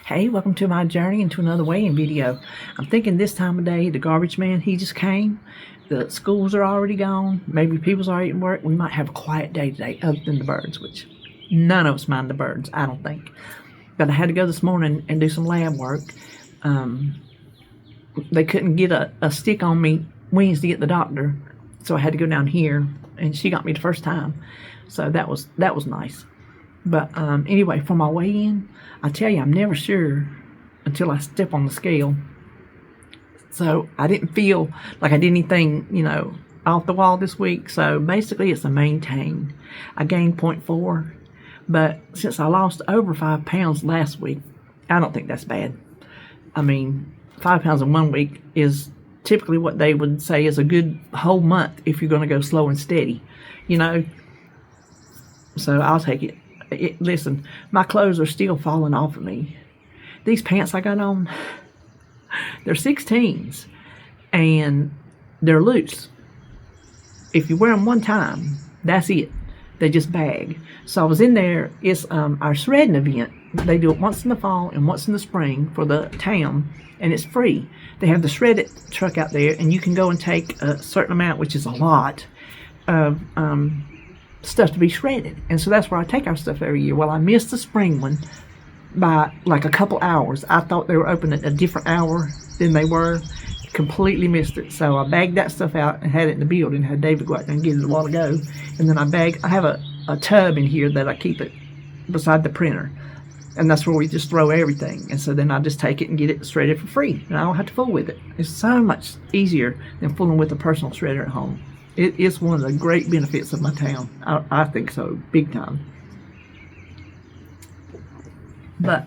Hey, welcome to my journey into another weighing video. I'm thinking this time of day, the garbage man, he just came. The schools are already gone. Maybe people's already at work. We might have a quiet day today other than the birds, which none of us mind the birds, I don't think. But I had to go this morning and do some lab work. They couldn't get a stick on me Wednesday at the doctor, so I had to go down here, and she got me the first time. So that was nice. But anyway, for my weigh-in, I tell you, I'm never sure until I step on the scale. So I didn't feel like I did anything, off the wall this week. So basically, it's a maintain. I gained 0.4, but since I lost over 5 pounds last week, I don't think that's bad. I mean, 5 pounds in 1 week is typically what they would say is a good whole month if you're going to go slow and steady, So I'll take it. Listen, my clothes are still falling off of me. These pants I got on, they're 16s, and they're loose. If you wear them one time, that's it. They just bag. So I was in there. It's our shredding event. They do it once in the fall and once in the spring for the town, and it's free. They have the shredded truck out there, and you can go and take a certain amount, which is a lot, of stuff to be shredded. And so that's where I take our stuff every year. Well, I missed the spring one by like a couple hours. I thought they were open at a different hour than they were. Completely missed it. So I bagged that stuff out and had it in the building. Had David go out there and get it a while ago. And then I have a tub in here that I keep it beside the printer. And that's where we just throw everything. And so then I just take it and get it shredded for free. And I don't have to fool with it. It's so much easier than fooling with a personal shredder at home. It is one of the great benefits of my town. I think so, big time. But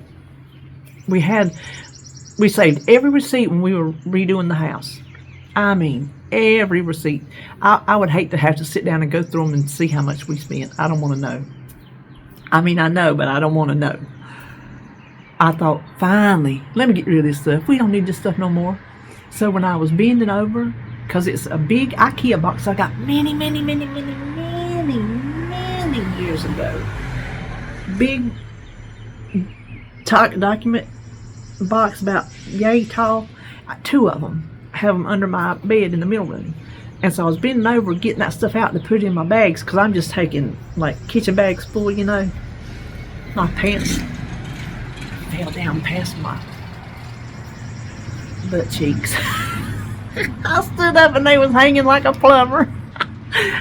we saved every receipt when we were redoing the house. I mean, every receipt. I would hate to have to sit down and go through them and see how much we spent. I don't want to know. I mean, I know, but I don't want to know. I thought, finally, let me get rid of this stuff. We don't need this stuff no more. So when I was bending over, because it's a big IKEA box I got many years ago. Big document box about yay tall. 2 of them. I have them under my bed in the middle room. And so I was bending over getting that stuff out to put in my bags, because I'm just taking like kitchen bags full, My pants fell down past my butt cheeks. I stood up and they was hanging like a plumber.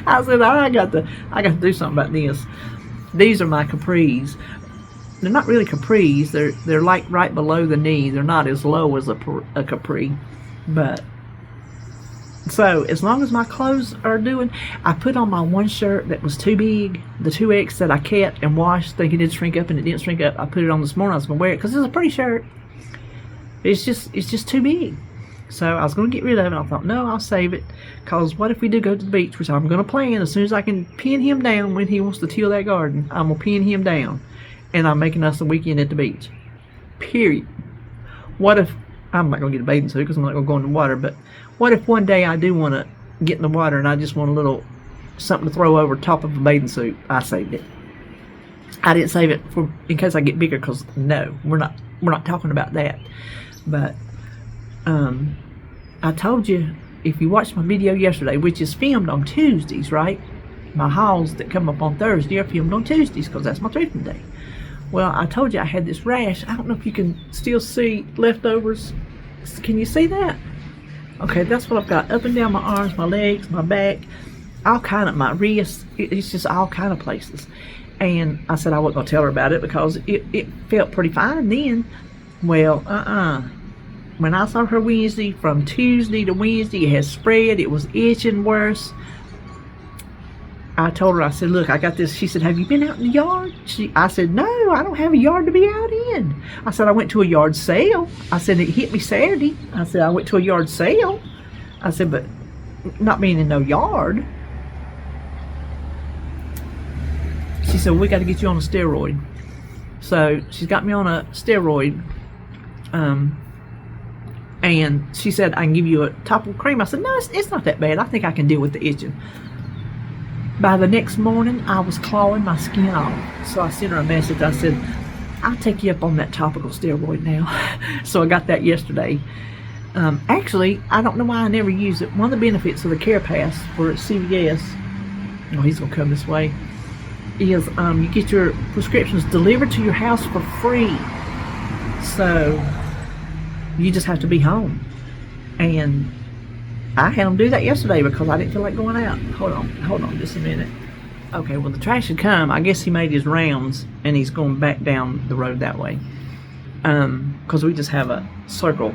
I said, I got to do something about this. These are my capris. They're not really capris. They're like right below the knee. They're not as low as a capri. But so as long as my clothes are doing, I put on my one shirt that was too big, the 2X that I kept and washed, thinking it'd shrink up, and it didn't shrink up. I put it on this morning. I was gonna wear it because it's a pretty shirt. It's just too big. So I was going to get rid of it. I thought, no, I'll save it. Because what if we do go to the beach, which I'm going to plan as soon as I can pin him down when he wants to till that garden. I'm going to pin him down. And I'm making us a weekend at the beach. Period. What if, I'm not going to get a bathing suit because I'm not going to go in the water. But what if one day I do want to get in the water and I just want a little something to throw over top of a bathing suit? I saved it. I didn't save it in case I get bigger, because no, we're not talking about that. But I told you, if you watched my video yesterday, which is filmed on Tuesdays, right? My hauls that come up on Thursday are filmed on Tuesdays because that's my thrifting day. Well, I told you I had this rash. I don't know if you can still see leftovers. Can you see that? Okay, that's what I've got up and down my arms, my legs, my back, all kind of my wrists. It's just all kind of places. And I said I wasn't going to tell her about it because it felt pretty fine then. Well, when I saw her Wednesday, from Tuesday to Wednesday, it had spread. It was itching worse. I told her, I said, look, I got this. She said, have you been out in the yard? I said, no, I don't have a yard to be out in. I said, I went to a yard sale. I said, it hit me Saturday. I said, I went to a yard sale. I said, but not being in no yard. She said, we got to get you on a steroid. So she's got me on a steroid. And she said, I can give you a topical cream. I said, no, it's not that bad. I think I can deal with the itching. By the next morning, I was clawing my skin off. So I sent her a message. I said, I'll take you up on that topical steroid now. So I got that yesterday. Actually, I don't know why I never use it. One of the benefits of the Care Pass for CVS, oh, he's gonna come this way, is you get your prescriptions delivered to your house for free. So you just have to be home. And I had him do that yesterday because I didn't feel like going out. Hold on just a minute. Okay, well, the trash had come. I guess he made his rounds and he's going back down the road that way. Because we just have a circle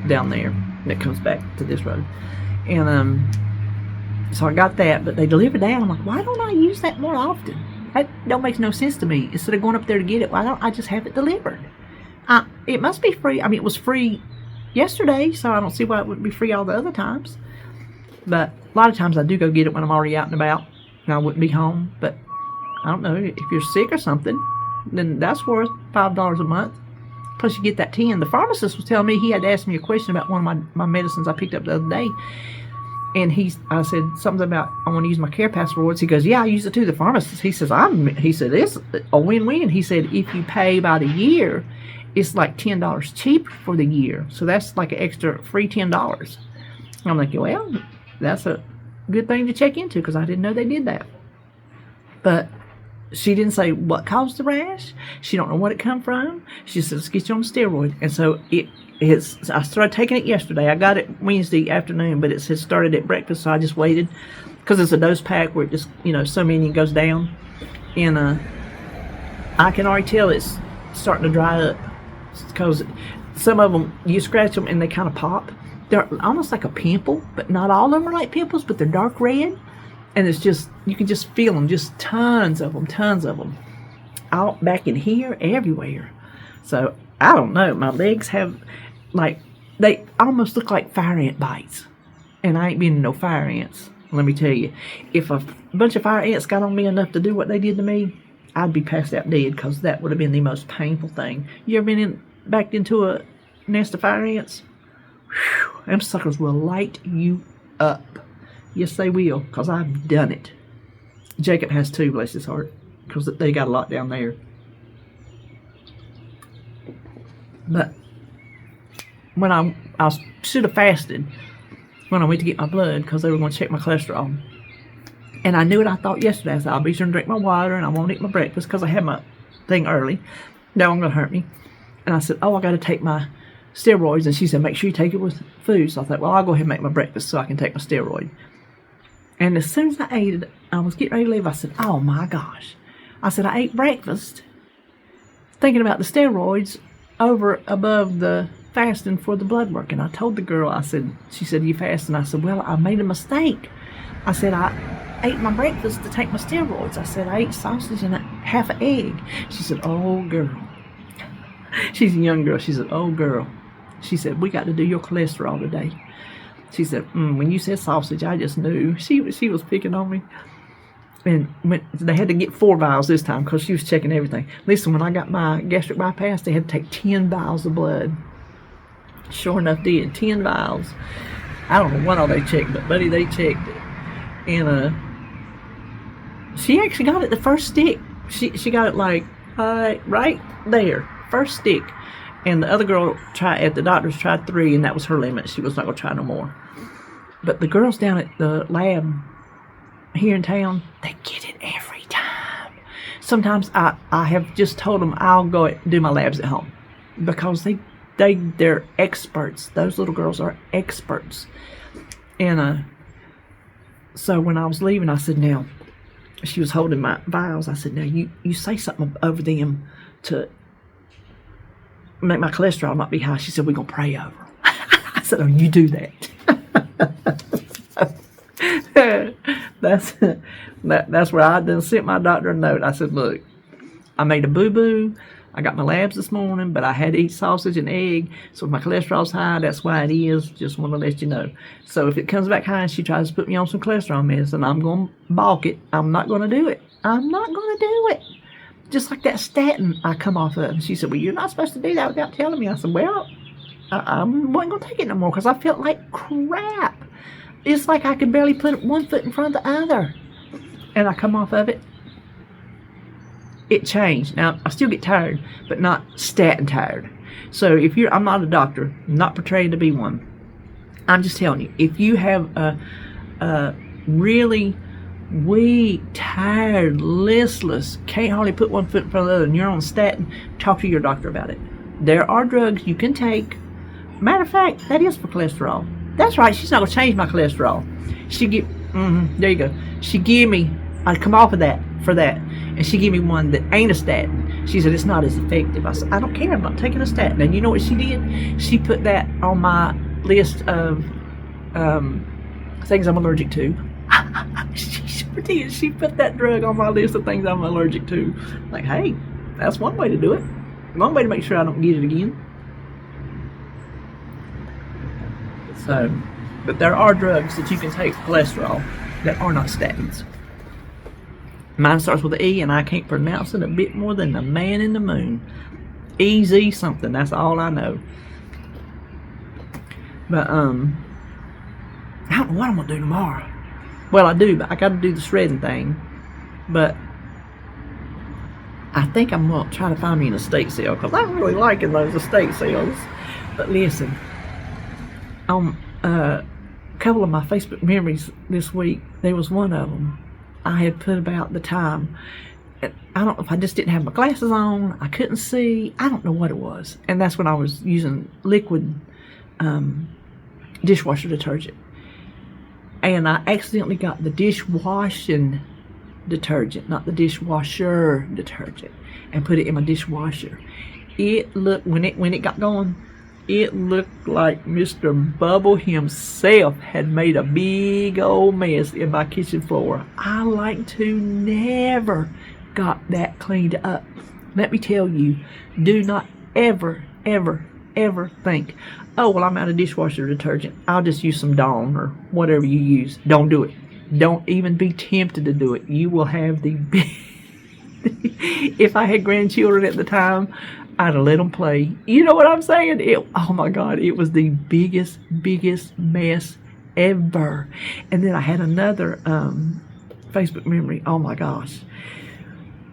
down there that comes back to this road. And so I got that, but they delivered that. I'm like, why don't I use that more often? That don't make no sense to me. Instead of going up there to get it, why don't I just have it delivered? It must be free. I mean, it was free yesterday, so I don't see why it wouldn't be free all the other times. But a lot of times I do go get it when I'm already out and about and I wouldn't be home. But I don't know, if you're sick or something, then that's worth $5 a month. Plus you get that 10. The pharmacist was telling me he had to ask me a question about one of my medicines I picked up the other day. And I said something about, I want to use my Care Pass rewards. He goes, yeah, I use it too. The pharmacist, he said, it's a win-win. He said, if you pay by the year, it's like $10 cheaper for the year. So that's like an extra free $10. I'm like, well, that's a good thing to check into because I didn't know they did that. But she didn't say what caused the rash. She don't know what it come from. She said, let's get you on steroid. And so I started taking it yesterday. I got it Wednesday afternoon, but it had started at breakfast, so I just waited because it's a dose pack where it just, so many goes down. And I can already tell it's starting to dry up because some of them, you scratch them and they kind of pop. They're almost like a pimple, but not all of them are like pimples, but they're dark red. And it's just, you can just feel them, just tons of them. Out back in here, everywhere. So, I don't know. My legs have, they almost look like fire ant bites. And I ain't been in no fire ants. Let me tell you. If a bunch of fire ants got on me enough to do what they did to me, I'd be passed out dead because that would have been the most painful thing. You ever been backed into a nest of fire ants? Whew, them suckers will light you up. Yes, they will, because I've done it. Jacob has too, bless his heart, because they got a lot down there. But when I should have fasted when I went to get my blood because they were going to check my cholesterol. And I knew it. I thought yesterday, I said, I'll be sure and drink my water and I won't eat my breakfast because I had my thing early. That wasn't going to hurt me. And I said, I got to take my steroids. And she said, make sure you take it with food. So I thought, well, I'll go ahead and make my breakfast so I can take my steroid. And as soon as I ate it, I was getting ready to leave. I said, oh my gosh. I said, I ate breakfast thinking about the steroids over above the fasting for the blood work. And I told the girl, she said, you fasting? I said, well, I made a mistake. I said, I ate my breakfast to take my steroids. I said, I ate sausage and half an egg. She said, oh, girl. She's a young girl. She said, oh, girl. She said, we got to do your cholesterol today. She said, when you said sausage, I just knew. She was picking on me. And they had to get 4 vials this time because she was checking everything. Listen, when I got my gastric bypass, they had to take 10 vials of blood. Sure enough, did. 10 vials. I don't know what all they checked, but, buddy, they checked it. And she actually got it the first stick. She got it right there, first stick. And the other girl at the doctor's tried 3, and that was her limit. She was not going to try no more. But the girls down at the lab here in town, they get it every time. Sometimes I have just told them I'll go do my labs at home because they're experts. Those little girls are experts. And so when I was leaving, I said, now, she was holding my vials. I said, now you say something over them to make my cholesterol not be high. She said, we're going to pray over them. I said, oh, you do that. That's where I done sent my doctor a note. I said, look, I made a boo-boo. I got my labs this morning, but I had to eat sausage and egg. So if my cholesterol's high, that's why it is. Just want to let you know. So if it comes back high and she tries to put me on some cholesterol medicine, I'm going to balk it. I'm not going to do it. I'm not going to do it. Just like that statin I come off of. She said, well, you're not supposed to do that without telling me. I said, well, I wasn't going to take it no more because I felt like crap. It's like I could barely put one foot in front of the other. And I come off of it. it changed. Now, I still get tired, but not statin tired. So if I'm not a doctor, I'm not portraying to be one. I'm just telling you, if you have a really weak, tired, listless, can't hardly put one foot in front of the other, and you're on statin, talk to your doctor about it. There are drugs you can take. Matter of fact, that is for cholesterol. That's right, she's not going to change my cholesterol. There you go. She gave me, I'd come off of that for that, and she gave me one that ain't a statin. She said, it's not as effective. I said, I don't care, I'm not taking a statin. And you know what she did? She put that on my list of things I'm allergic to. She sure did. She put that drug on my list of things I'm allergic to. Like, hey, that's one way to do it. One way to make sure I don't get it again. So, but there are drugs that you can take for cholesterol that are not statins. Mine starts with an E, and I can't pronounce it a bit more than the man in the moon. EZ something, that's all I know. But, I don't know what I'm going to do tomorrow. Well, I do, but I got to do the shredding thing. But I think I'm going to try to find me an estate sale, because I'm really liking those estate sales. But listen, on a couple of my Facebook memories this week, there was one of them I had put about the time. I don't know if I just didn't have my glasses on, I couldn't see, I don't know what it was. And that's when I was using liquid dishwasher detergent. And I accidentally got the dishwashing detergent, not the dishwasher detergent, and put it in my dishwasher. It looked, when it got going, it looked like Mr. Bubble himself had made a big old mess in my kitchen floor. I like to never got that cleaned up. Let me tell you, do not ever, ever, ever think, oh, well, I'm out of dishwasher detergent, I'll just use some Dawn or whatever you use. Don't do it. Don't even be tempted to do it. You will have the if I had grandchildren at the time, I'd have let them play. You know what I'm saying? Oh my God, it was the biggest mess ever. And then I had another Facebook memory. Oh my gosh.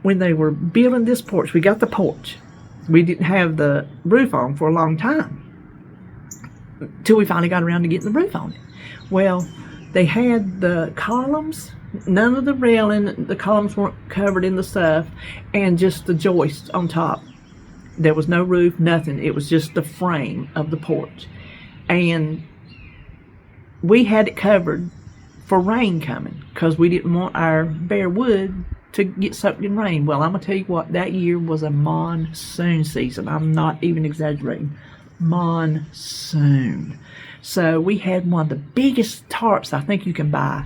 When they were building this porch, we got the porch. We didn't have the roof on for a long time, till we finally got around to getting the roof on it. Well, they had the columns, none of the railing, the columns weren't covered in the stuff, and just the joists on top. There was no roof, nothing. It was just the frame of the porch. And we had it covered for rain coming, because we didn't want our bare wood to get soaked in rain. Well, I'm going to tell you what, that year was a monsoon season. I'm not even exaggerating. Monsoon. So we had one of the biggest tarps I think you can buy,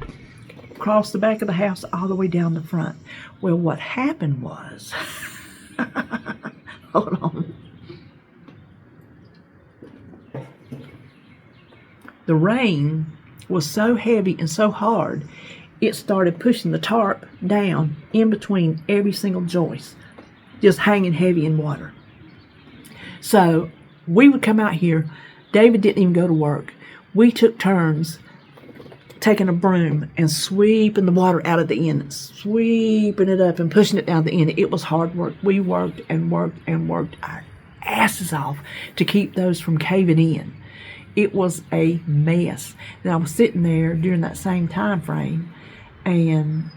across the back of the house all the way down the front. Well, what happened was, hold on. The rain was so heavy and so hard, it started pushing the tarp down in between every single joist, just hanging heavy in water. So we would come out here. David didn't even go to work. We took turns taking a broom and sweeping the water out of the end, sweeping it up and pushing it down the end. It was hard work. We worked and worked and worked our asses off to keep those from caving in. It was a mess. And I was sitting there during that same time frame, and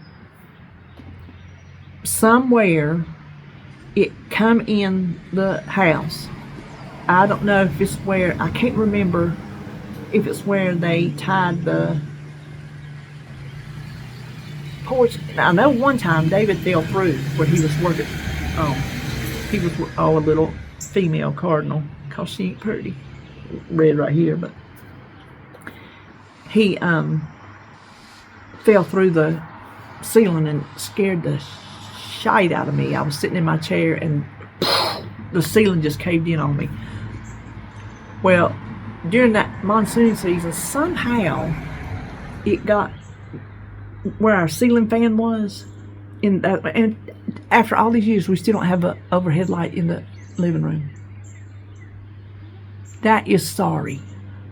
somewhere it come in the house. I don't know if it's where, I can't remember if it's where they tied the porch. I know one time David fell through where he was working. He was a little female cardinal, cause she ain't pretty. Red right here, but he fell through the ceiling and scared the shite out of me. I was sitting in my chair and the ceiling just caved in on me. Well, during that monsoon season, somehow it got where our ceiling fan was, and after all these years, we still don't have an overhead light in the living room. That is sorry.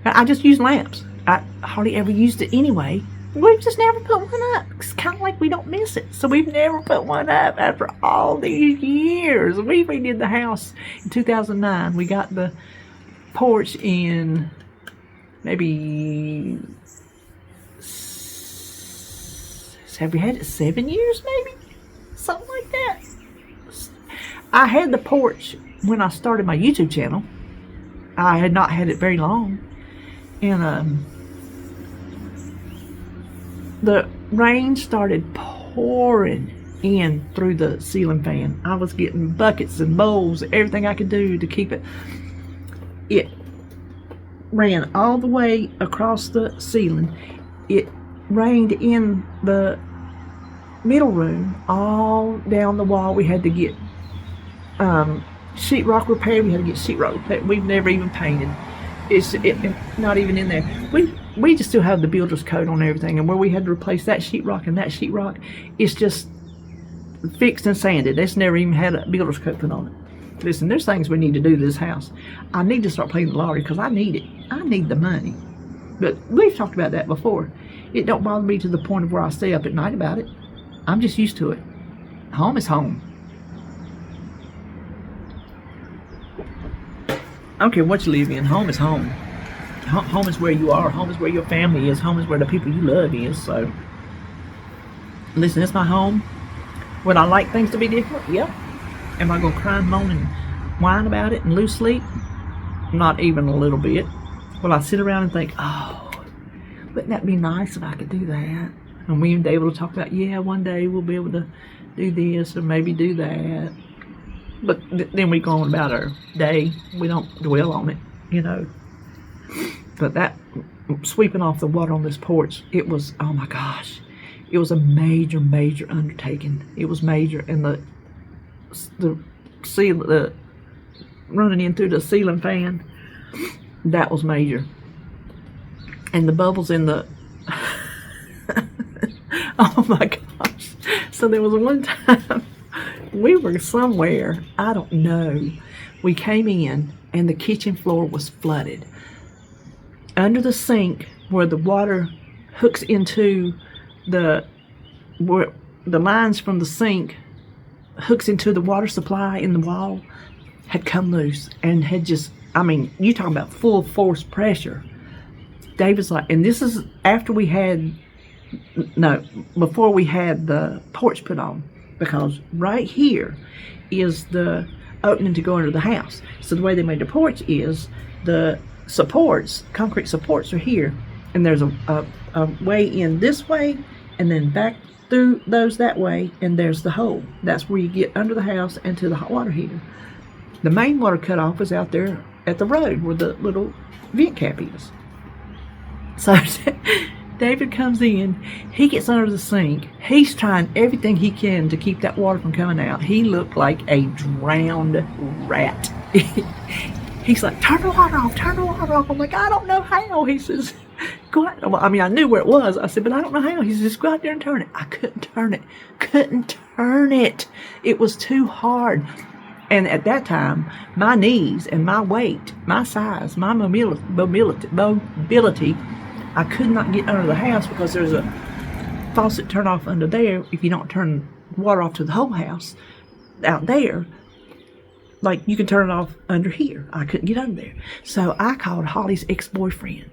I just use lamps. I hardly ever used it anyway, We've just never put one up. It's kind of like we don't miss it. So we've never put one up after all these years. We redid the house in 2009. We got the porch in maybe, have we had it 7 years maybe? Something like that. I had the porch when I started my YouTube channel. I had not had it very long. And the rain started pouring in through the ceiling fan. I was getting buckets and bowls, everything I could do to keep it. It ran all the way across the ceiling. It rained in the middle room, all down the wall. We had to get sheetrock repaired. We had to get sheetrock repaired. We've never even painted. It's not even in there. We just still have the builder's coat on everything, and where we had to replace that sheetrock and that sheetrock, it's just fixed and sanded. It's never even had a builder's coat put on it. Listen, there's things we need to do to this house. I need to start playing the lottery because I need it. I need the money. But we've talked about that before. It don't bother me to the point of where I stay up at night about it. I'm just used to it. Home is home. I don't care what you live in. Home is home. Home is where you are. Home is where your family is. Home is where the people you love is. So, listen, it's my home. Would I like things to be different? Yep. Am I going to cry and moan and whine about it and lose sleep? Not even a little bit. Will I sit around and think, oh, wouldn't that be nice if I could do that? And we and Dave will talk about, yeah, one day we'll be able to do this or maybe do that. But then we go on about our day. We don't dwell on it, you know. But that sweeping off the water on this porch, it was, oh my gosh, it was a major, major undertaking. It was major, and the running in through the ceiling fan, that was major. And the bubbles in the, oh my gosh. So there was one time we were somewhere, I don't know. We came in and the kitchen floor was flooded. Under the sink where the water hooks into where the lines from the sink hooks into the water supply in the wall had come loose and had just, I mean, you talking about full force pressure. David's like, and this is after we had, no, before we had the porch put on, because right here is the opening to go into the house. So the way they made the porch is the supports, concrete supports are here, and there's a way in this way, and then back through those that way, and there's the hole. That's where you get under the house and to the hot water heater. The main water cutoff is out there at the road where the little vent cap is. So David comes in, he gets under the sink, he's trying everything he can to keep that water from coming out. He looked like a drowned rat. He's like, turn the water off, turn the water off. I'm like, I don't know how. He says, go out. Well, I mean, I knew where it was. I said, but I don't know how. He says, just go out there and turn it. I couldn't turn it. Couldn't turn it. It was too hard. And at that time, my knees and my weight, my size, my mobility, I could not get under the house because there's a faucet turn off under there. If you don't turn water off to the whole house out there, like you can turn it off under here. I couldn't get under there. So I called Holly's ex-boyfriend,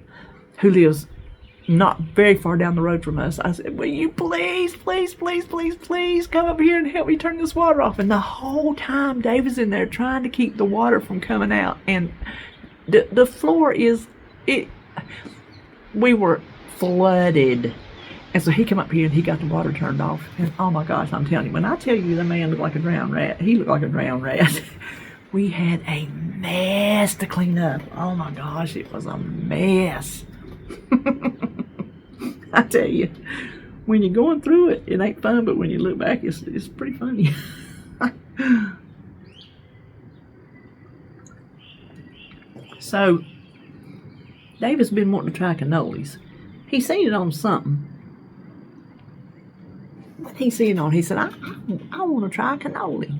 who lives not very far down the road from us. I said, will you please come up here and help me turn this water off? And the whole time Dave was in there trying to keep the water from coming out. And the floor is, we were flooded. And so he came up here and he got the water turned off. And oh my gosh, I'm telling you, when I tell you the man looked like a drowned rat, he looked like a drowned rat. We had a mess to clean up. Oh my gosh, it was a mess. I tell you, when you're going through it, it ain't fun, but when you look back, it's pretty funny. So, David's been wanting to try cannolis. He's seen it on something. What he seen it on? He said, I want to try a cannoli.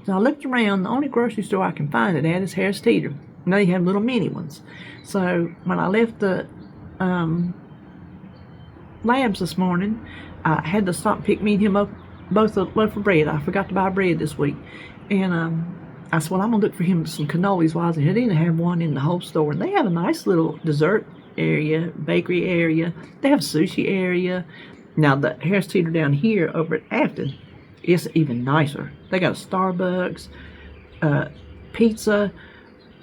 So I looked around. The only grocery store I can find it at is Harris Teeter. And they have little mini ones. So when I left the Labs this morning. I had to stop and pick me and him up both a loaf of bread. I forgot to buy bread this week. And I said, well, I'm going to look for him some cannolis while I was there. They didn't have one in the whole store. And they have a nice little dessert area, bakery area. They have a sushi area. Now, the Harris Teeter down here over at Afton is even nicer. They got a Starbucks, pizza,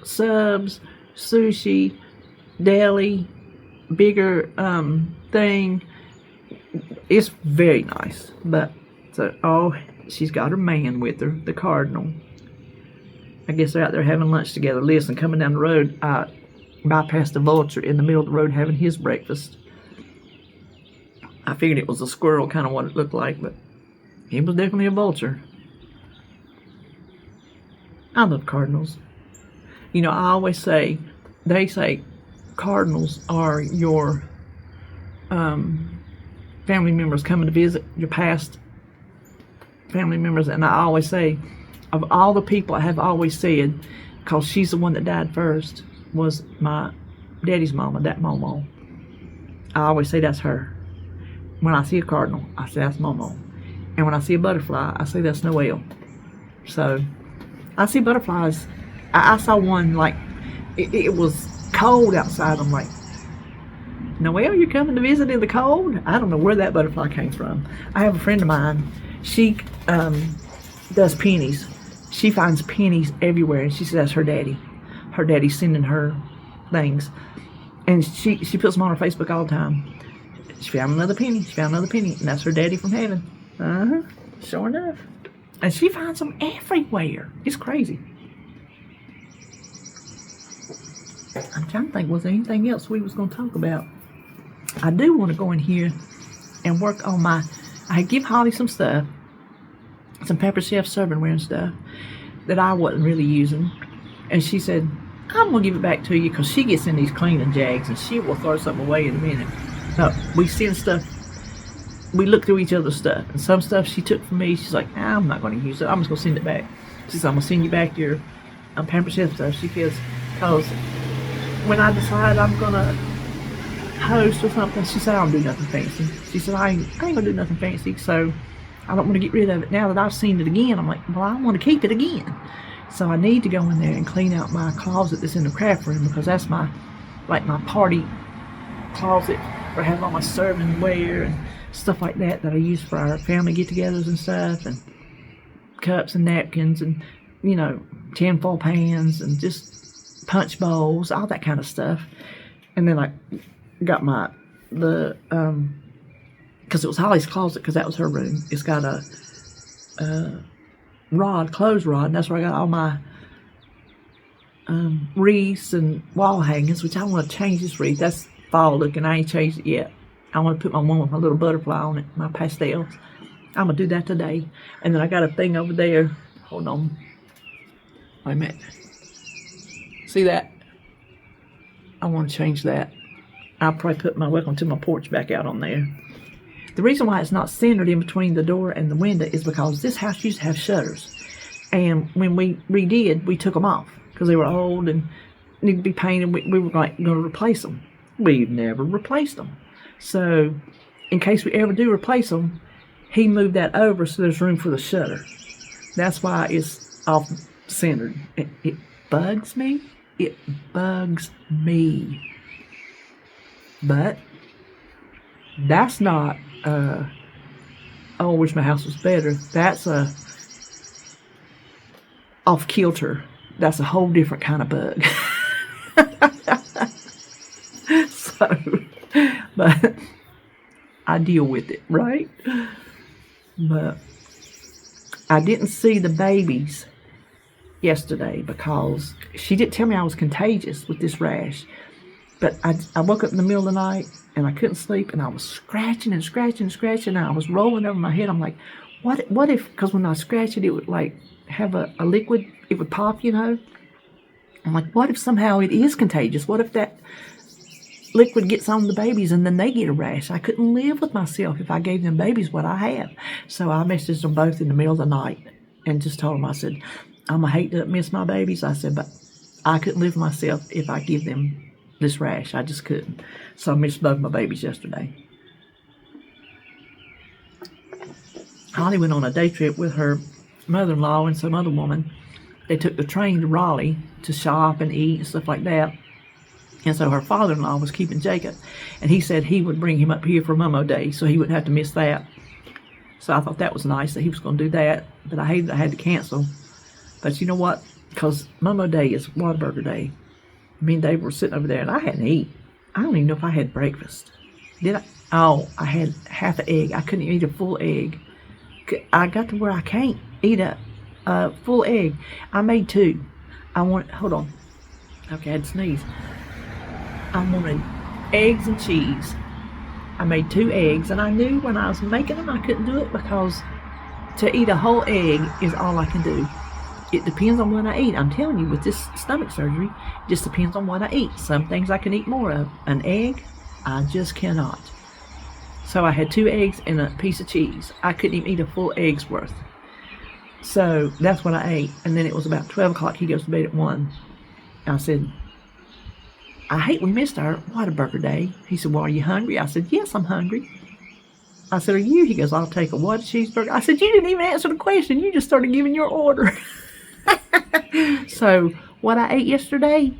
subs, sushi, deli, bigger thing. It's very nice. But, so, she's got her man with her, the Cardinal. I guess they're out there having lunch together. Listen, coming down the road, I bypassed the vulture in the middle of the road having his breakfast. I figured it was a squirrel, kind of what it looked like, but he was definitely a vulture. I love cardinals. You know, I always say, they say cardinals are your family members coming to visit, your past family members. And I always say, of all the people I have always said, because she's the one that died first, was my daddy's mama, that Momo. I always say that's her. When I see a cardinal, I say that's Momo. And when I see a butterfly, I say that's Noelle. So, I see butterflies. I saw one, like, it was cold outside. I'm like, Noelle, you're coming to visit in the cold? I don't know where that butterfly came from. I have a friend of mine. She does pennies. She finds pennies everywhere, and she says that's her daddy. Her daddy's sending her things. And she puts them on her Facebook all the time. She found another penny. She found another penny. And that's her daddy from heaven. Sure enough. And she finds them everywhere. It's crazy. I'm trying to think, was there anything else we was going to talk about? I do want to go in here and work on I give Holly some stuff. Some Pepper Chef servingware and stuff that I wasn't really using. And she said, I'm going to give it back to you, because she gets in these cleaning jags and she will throw something away in a minute. No, we send stuff, we look through each other's stuff, and some stuff she took from me, she's like, I'm not going to use it, I'm just going to send it back. She said, I'm going to send you back your Pampered Chef stuff. She feels, because when I decide I'm going to host or something, she said, I don't do nothing fancy. She said, I ain't going to do nothing fancy, so I don't want to get rid of it. Now that I've seen it again, I'm like, well, I want to keep it again. So I need to go in there and clean out my closet that's in the craft room, because that's my party closet where I have all my servingware and stuff like that I use for our family get-togethers and stuff, and cups and napkins and, you know, tinfoil pans and just punch bowls, all that kind of stuff. And then I got because it was Holly's closet, because that was her room. It's got a clothes rod, and that's where I got all my wreaths and wall hangings, which I want to change this wreath. That's fall looking. I ain't changed it yet. I want to put my one with my little butterfly on it, my pastels. I'm going to do that today. And then I got a thing over there. Hold on. Wait a minute. See that? I want to change that. I'll probably put my welcome to my porch back out on there. The reason why it's not centered in between the door and the window is because this house used to have shutters. And when we redid, we took them off because they were old and needed to be painted. We were like going to replace them. We've never replaced them. So in case we ever do replace them, he moved that over so there's room for the shutter. That's why it's off centered. It bugs me. It bugs me. But that's not I wish my house was better. That's a off kilter. That's a whole different kind of bug. So, but I deal with it, right? But I didn't see the babies yesterday because she didn't tell me I was contagious with this rash. But I woke up in the middle of the night and I couldn't sleep, and I was scratching and scratching and scratching, and I was rolling over my head. I'm like, what if, because when I scratch it, it would like have a liquid, it would pop, you know? I'm like, what if somehow it is contagious? What if that liquid gets on the babies and then they get a rash? I couldn't live with myself if I gave them babies what I have. So I messaged them both in the middle of the night and just told them, I said, I'm going to hate to miss my babies. I said, but I couldn't live with myself if I give them this rash. I just couldn't. So I missed both my babies yesterday. Holly went on a day trip with her mother-in-law and some other woman. They took the train to Raleigh to shop and eat and stuff like that. And so her father-in-law was keeping Jacob. And he said he would bring him up here for Momo Day so he wouldn't have to miss that. So I thought that was nice that he was going to do that. But I hated I had to cancel. But you know what? Because Momo Day is Whataburger Day. Me and Dave were sitting over there and I hadn't eaten. I don't even know if I had breakfast. Did I? Oh, I had half an egg. I couldn't eat a full egg. I got to where I can't eat a full egg. I made 2. Hold on. Okay, I had to sneeze. I wanted eggs and cheese. I made 2 eggs, and I knew when I was making them I couldn't do it because to eat a whole egg is all I can do. It depends on what I eat. I'm telling you, with this stomach surgery, it just depends on what I eat. Some things I can eat more of. An egg, I just cannot. So I had 2 eggs and a piece of cheese. I couldn't even eat a full egg's worth. So that's what I ate. And then it was about 12 o'clock. He goes to bed at 1. I said, I hate we missed our Whataburger Day. He said, well, are you hungry? I said, yes, I'm hungry. I said, are you? He goes, I'll take a what cheeseburger? I said, you didn't even answer the question. You just started giving your order. So what I ate yesterday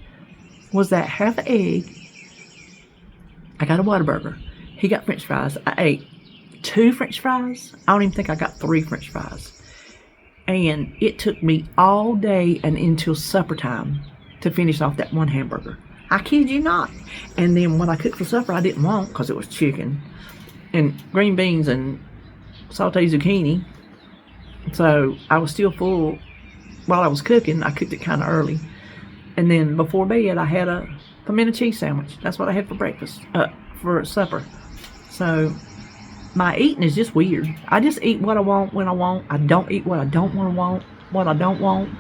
was that half an egg. I got a Whataburger. He got French fries. I ate 2 French fries. I don't even think I got 3 French fries. And it took me all day and until supper time to finish off that 1 hamburger. I kid you not. And then what I cooked for supper I didn't want because it was chicken and green beans and sauteed zucchini. So I was still full while I was cooking. I cooked it kind of early. And then before bed I had a pimento cheese sandwich. That's what I had for breakfast, for supper. So my eating is just weird. I just eat what I want when I want. I don't eat what I don't want, what I don't want.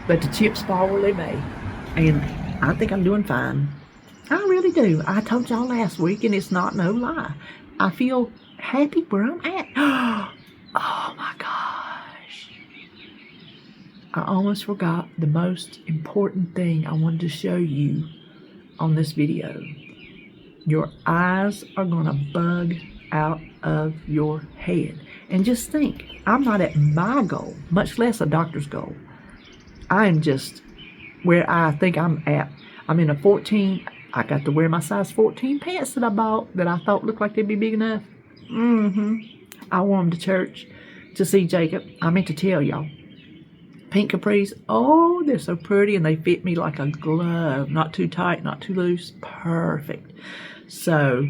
But the chips fall where they may. And I think I'm doing fine. I really do. I told y'all last week, and it's not no lie. I feel happy where I'm at. Oh my gosh. I almost forgot the most important thing I wanted to show you on this video. Your eyes are going to bug out of your head. And just think, I'm not at my goal, much less a doctor's goal. I am just where I think I'm at. I'm in a 14. I got to wear my size 14 pants that I bought that I thought looked like they'd be big enough. I wore them to church to see Jacob. I meant to tell y'all. Pink capris. Oh, they're so pretty and they fit me like a glove. Not too tight, not too loose. Perfect. So,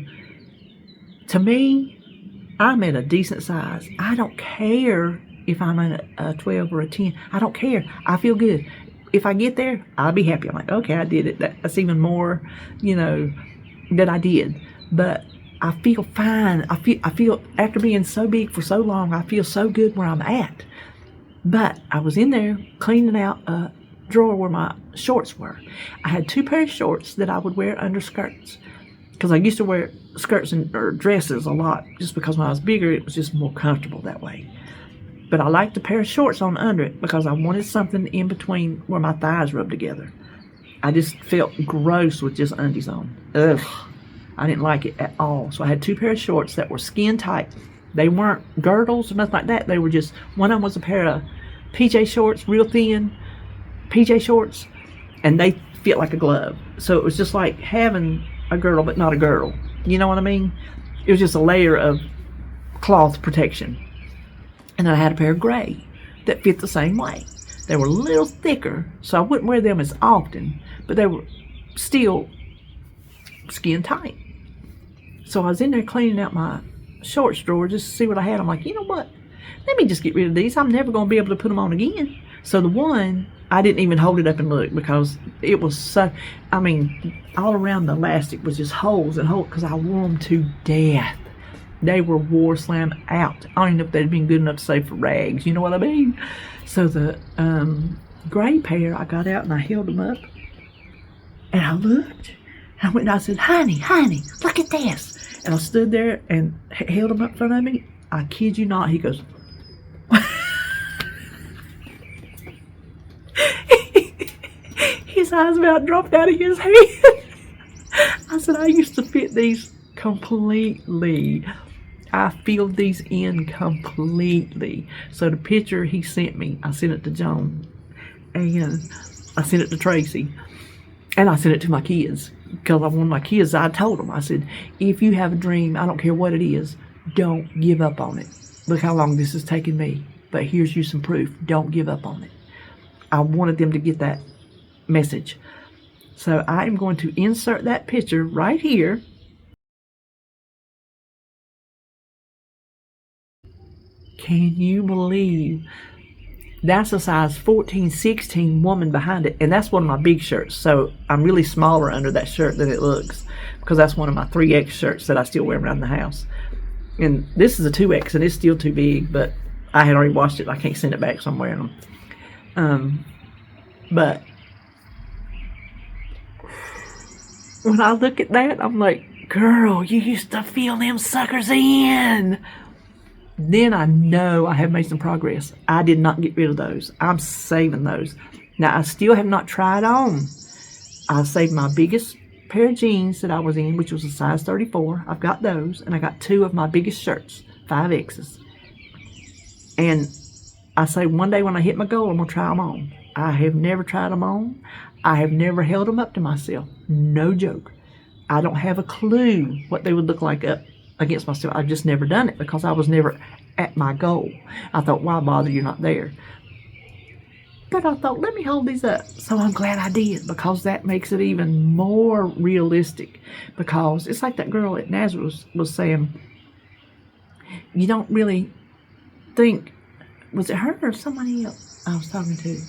to me, I'm at a decent size. I don't care if I'm at a 12 or a 10. I don't care. I feel good. If I get there, I'll be happy. I'm like, okay, I did it. That's even more, that I did. But I feel fine. I feel after being so big for so long, I feel so good where I'm at. But I was in there cleaning out a drawer where my shorts were. I had 2 pairs of shorts that I would wear under skirts. Because I used to wear skirts or dresses a lot. Just because when I was bigger, it was just more comfortable that way. But I liked a pair of shorts on under it because I wanted something in between where my thighs rubbed together. I just felt gross with just undies on. Ugh. I didn't like it at all. So I had 2 pairs of shorts that were skin tight. They weren't girdles or nothing like that. They were just, one of them was a pair of PJ shorts, real thin PJ shorts. And they fit like a glove. So it was just like having a girdle but not a girdle. You know what I mean? It was just a layer of cloth protection. And then I had a pair of gray that fit the same way. They were a little thicker, so I wouldn't wear them as often, but they were still skin tight. So I was in there cleaning out my shorts drawer just to see what I had. I'm like, you know what? Let me just get rid of these. I'm never going to be able to put them on again. So the one, I didn't even hold it up and look because it was so, all around the elastic was just holes and holes because I wore them to death. They were war slam out. I don't even know if they'd been good enough to save for rags. You know what I mean? So the gray pair, I got out and I held them up. And I looked. And I went and I said, honey, look at this. And I stood there and held them up in front of me. I kid you not. He goes, his eyes about dropped out of his head. I said, I used to fit these completely. I filled these in completely. So the picture he sent me, I sent it to Joan, and I sent it to Tracy, and I sent it to my kids. Because I wanted my kids, I told them, I said, if you have a dream, I don't care what it is, don't give up on it. Look how long this has taken me, but here's you some proof. Don't give up on it. I wanted them to get that message. So I am going to insert that picture right here. Can you believe that's a size 14, 16 woman behind it? And that's one of my big shirts. So I'm really smaller under that shirt than it looks, because that's one of my 3X shirts that I still wear around the house. And this is a 2X, and it's still too big, but I had already washed it. I can't send it back, so I'm wearing them. But when I look at that, I'm like, girl, you used to fill them suckers in. Then I know I have made some progress. I did not get rid of those. I'm saving those. Now, I still have not tried on. I saved my biggest pair of jeans that I was in, which was a size 34. I've got those, and I got 2 of my biggest shirts, 5Xs. And I say one day when I hit my goal, I'm going to try them on. I have never tried them on. I have never held them up to myself. No joke. I don't have a clue what they would look like up against myself. I've just never done it because I was never at my goal. I thought, why bother? You're not there. But I thought, let me hold these up. So I'm glad I did, because that makes it even more realistic. Because it's like that girl at Nazareth was saying, you don't really think, was it her or somebody else I was talking to?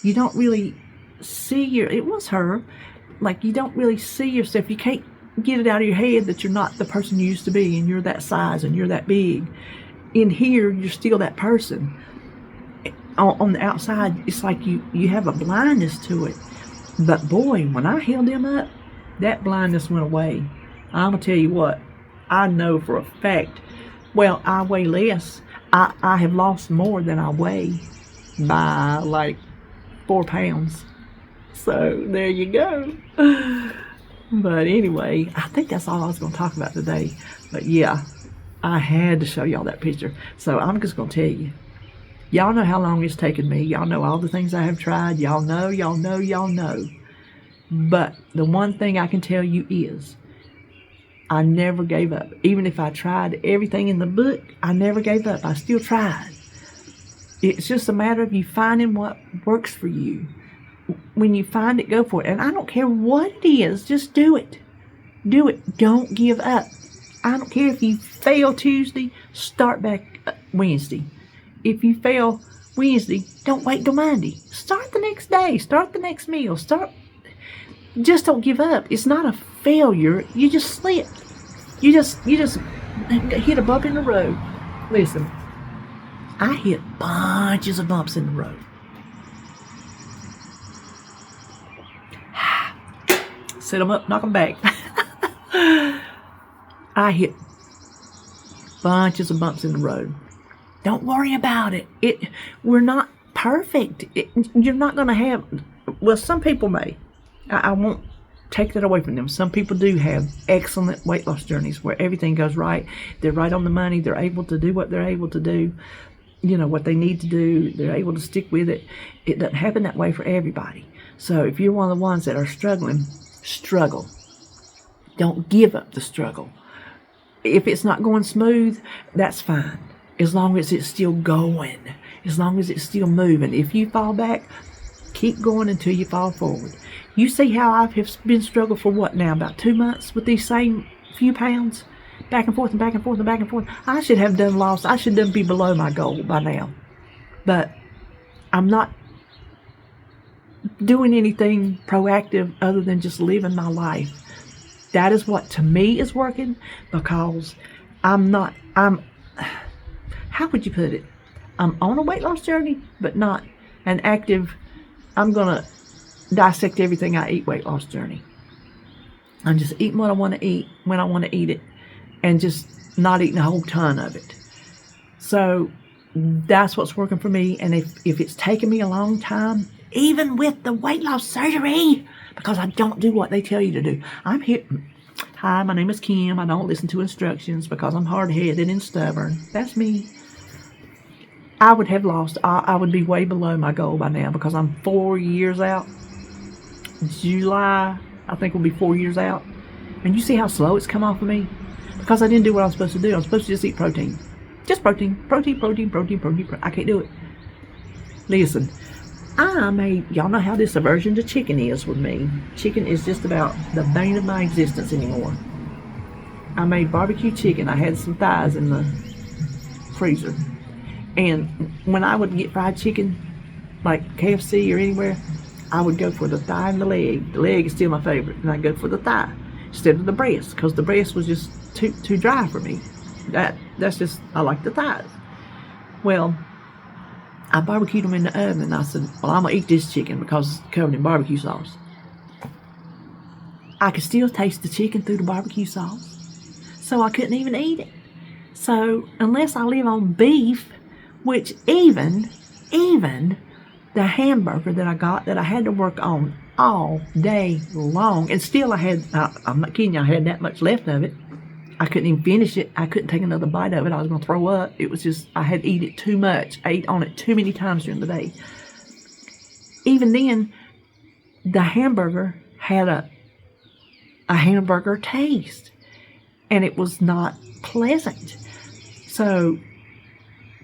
You don't really see it was her, like you don't really see yourself. You can't get it out of your head that you're not the person you used to be, and you're that size and you're that big. In here, you're still that person. On the outside, it's like you have a blindness to it. But boy, when I held them up, that blindness went away. I'm going to tell you what, I know for a fact, well, I weigh less. I have lost more than I weigh by like 4 pounds. So there you go. But anyway, I think that's all I was going to talk about today. But yeah, I had to show y'all that picture. So I'm just going to tell you. Y'all know how long it's taken me. Y'all know all the things I have tried. Y'all know. But the one thing I can tell you is I never gave up. Even if I tried everything in the book, I never gave up. I still tried. It's just a matter of you finding what works for you. When you find it, go for it. And I don't care what it is, just do it. Do it. Don't give up. I don't care if you fail Tuesday, start back Wednesday. If you fail Wednesday, don't wait till Monday. Start the next day. Start the next meal. Just don't give up. It's not a failure. You just slip. You just hit a bump in the road. Listen, I hit bunches of bumps in the road. Set them up, knock them back. I hit bunches of bumps in the road. Don't worry about it. We're not perfect. You're not going to have, well, some people may. I won't take that away from them. Some people do have excellent weight loss journeys where everything goes right. They're right on the money. They're able to do what they're able to do. You know, what they need to do. They're able to stick with it. It doesn't happen that way for everybody. So if you're one of the ones that are struggling, struggle. Don't give up the struggle. If it's not going smooth, that's fine. As long as it's still going. As long as it's still moving. If you fall back, keep going until you fall forward. You see how I've been struggling for what now? About 2 months with these same few pounds? Back and forth and back and forth and back and forth. I should have done lost. I should be below my goal by now. But I'm not doing anything proactive other than just living my life. That is what to me is working, because how would you put it? I'm on a weight loss journey, but not an active, I'm going to dissect everything I eat weight loss journey. I'm just eating what I want to eat when I want to eat it, and just not eating a whole ton of it. So that's what's working for me. And if it's taken me a long time, even with the weight loss surgery, because I don't do what they tell you to do. I'm here. Hi, my name is Kim. I don't listen to instructions because I'm hard-headed and stubborn. That's me. I would have lost. I would be way below my goal by now because I'm 4 years out. July, I think, will be 4 years out. And you see how slow it's come off of me? Because I didn't do what I was supposed to do. I was supposed to just eat protein. Just protein. Protein. I can't do it. Listen, y'all know how this aversion to chicken is with me. Chicken is just about the bane of my existence anymore. I made barbecue chicken. I had some thighs in the freezer. And when I would get fried chicken, like KFC or anywhere, I would go for the thigh and the leg. The leg is still my favorite. And I'd go for the thigh instead of the breast, because the breast was just too dry for me. That's just, I like the thighs. Well, I barbecued them in the oven, and I said, well, I'm going to eat this chicken because it's covered in barbecue sauce. I could still taste the chicken through the barbecue sauce, so I couldn't even eat it. So, unless I live on beef, which even the hamburger that I got that I had to work on all day long, and still I'm not kidding you, I had that much left of it. I couldn't even finish it. I couldn't take another bite of it. I was going to throw up. It was just, I had to eat it too much. I ate on it too many times during the day. Even then, the hamburger had a hamburger taste, and it was not pleasant. So,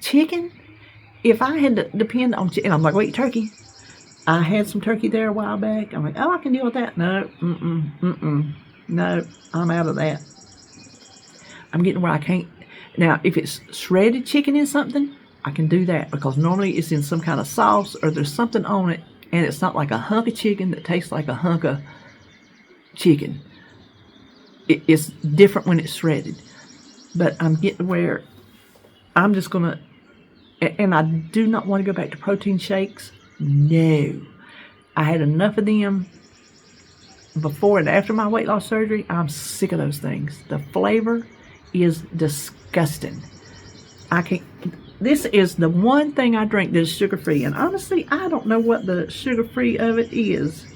chicken, if I had to depend on chicken, I'm like, wait, turkey. I had some turkey there a while back. I'm like, oh, I can deal with that. No, no, I'm out of that. I'm getting where I can't. Now, if it's shredded chicken in something, I can do that because normally it's in some kind of sauce or there's something on it, and it's not like a hunk of chicken that tastes like a hunk of chicken. It's different when it's shredded. But I'm getting where I'm just going to, and I do not want to go back to protein shakes. No. I had enough of them before and after my weight loss surgery. I'm sick of those things. The flavor is disgusting. This is the one thing I drink that is sugar-free, and honestly, I don't know what the sugar-free of it is.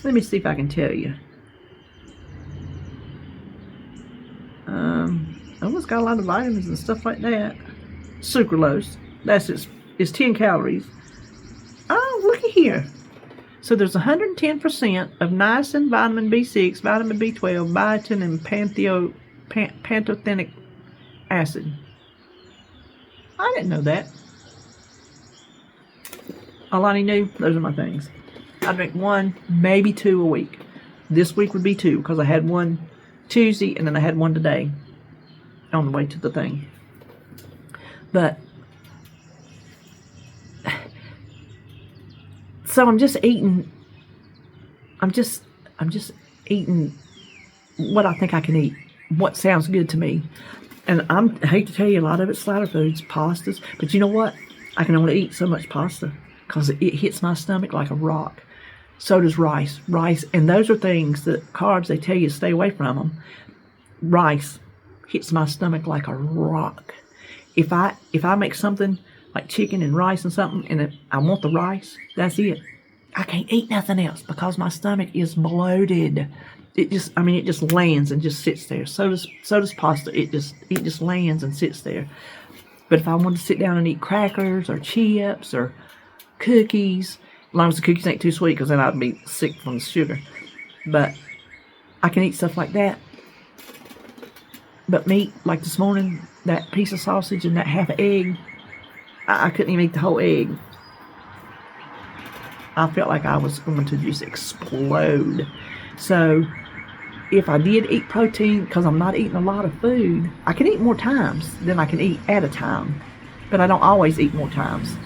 Let me see if I can tell you. Oh, it's got a lot of vitamins and stuff like that. Sucralose. That's it's 10 calories. Oh, looky here. So there's 110% of niacin, vitamin B6, vitamin B12, biotin, and pantothenic acid. I didn't know that. Alani knew. Those are my things. I drink 1, maybe 2 a week. This week would be 2 because I had one Tuesday and then I had one today on the way to the thing. But so I'm just eating what I think I can eat, what sounds good to me. And I hate to tell you, a lot of it's slider foods, pastas, but you know what? I can only eat so much pasta because it hits my stomach like a rock. So does rice. And those are things that carbs, they tell you to stay away from them. Rice hits my stomach like a rock. If I make something like chicken and rice and something, and I want the rice, that's it. I can't eat nothing else because my stomach is bloated. It just lands and just sits there. So does pasta. It just lands and sits there. But if I want to sit down and eat crackers or chips or cookies, as long as the cookies ain't too sweet, because then I'd be sick from the sugar. But I can eat stuff like that. But meat, like this morning, that piece of sausage and that half an egg, I couldn't even eat the whole egg. I felt like I was going to just explode. So if I did eat protein, because I'm not eating a lot of food, I can eat more times than I can eat at a time. But I don't always eat more times.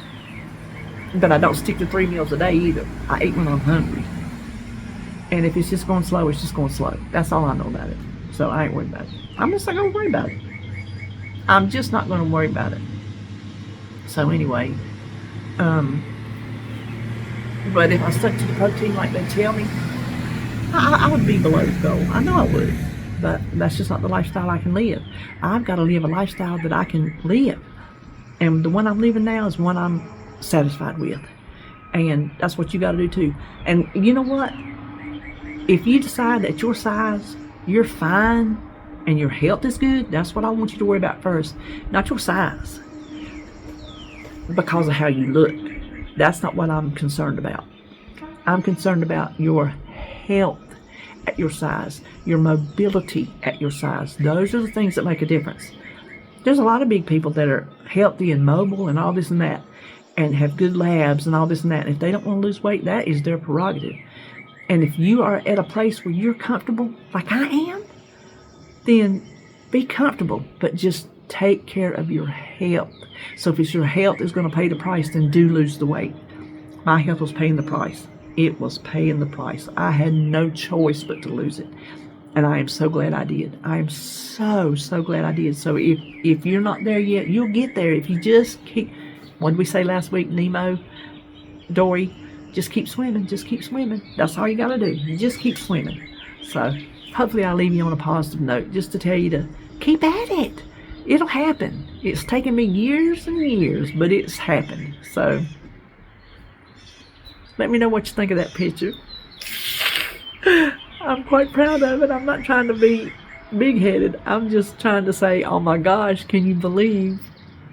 But I don't stick to 3 meals a day either. I eat when I'm hungry. And if it's just going slow, it's just going slow. That's all I know about it. So I ain't worried about it. I'm just not going to worry about it. I'm just not going to worry about it. So anyway, but if I stuck to the protein like they tell me, I would be below the goal. I know I would. But that's just not the lifestyle I can live. I've got to live a lifestyle that I can live. And the one I'm living now is one I'm satisfied with. And that's what you got to do too. And you know what? If you decide that your size you're fine and your health is good, that's what I want you to worry about first. Not your size. Because of how you look. That's not what I'm concerned about. I'm concerned about your health at your size, your mobility at your size. Those are the things that make a difference. There's a lot of big people that are healthy and mobile and all this and that, and have good labs and all this and that. And if they don't want to lose weight, that is their prerogative. And if you are at a place where you're comfortable, like I am, then be comfortable, but just take care of your health. So if it's your health is going to pay the price, then do lose the weight. My health was paying the price. It was paying the price. I had no choice but to lose it. And I am so glad I did. I am so glad I did. So if you're not there yet, you'll get there. If you just keep, what did we say last week, Nemo, Dory? Just keep swimming. Just keep swimming. That's all you got to do. You just keep swimming. So hopefully I'll leave you on a positive note, just to tell you to keep at it. It'll happen. It's taken me years and years, but it's happened. So let me know what you think of that picture. I'm quite proud of it. I'm not trying to be big-headed. I'm just trying to say, oh my gosh, can you believe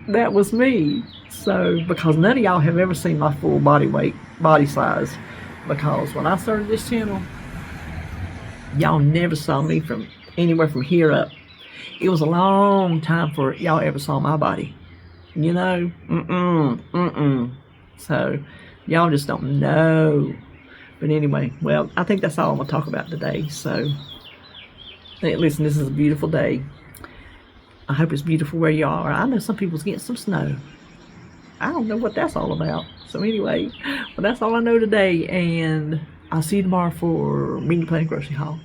that was me? So, because none of y'all have ever seen my full body weight, body size. Because when I started this channel, y'all never saw me from anywhere from here up. It was a long time before y'all ever saw my body. You know? So, y'all just don't know. But anyway, well, I think that's all I'm going to talk about today. So, hey, listen, this is a beautiful day. I hope it's beautiful where you are. I know some people's getting some snow. I don't know what that's all about. So anyway, well, that's all I know today. And I'll see you tomorrow for Meet Planet Grocery Haul.